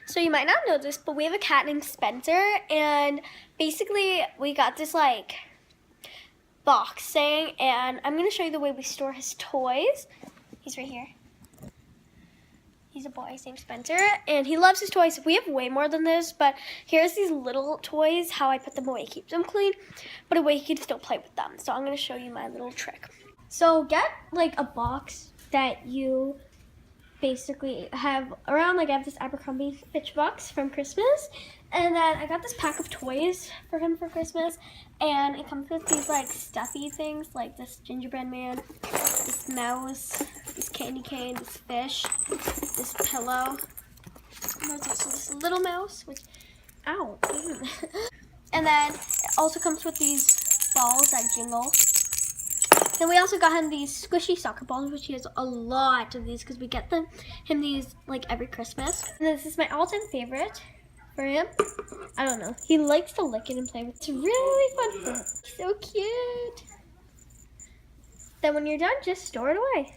So you might not know this, but we have a cat named Spencer, and basically we got this like box thing, and I'm gonna show you the way we store his toys. He's right here. He's a boy, his name's Spencer, and he loves his toys. We have way more than this, but here's these little toys, how I put them away, keep them clean, but a way he can still play with them. So I'm gonna show you my little trick. So get like a box that you basically have around, like I have this Abercrombie Fitch box from Christmas, and then I got this pack of toys for him for Christmas, and it comes with these like stuffy things like this gingerbread man, this mouse, this candy cane, this fish, this pillow, and there's also this little mouse, which, ow, and then it also comes with these balls that jingle. Then we also got him these squishy soccer balls, which he has a lot of these because we get him these like every Christmas. And this is my all-time favorite for him. I don't know. He likes to lick it and play with it. It's really fun for him. So cute. Then when you're done, just store it away.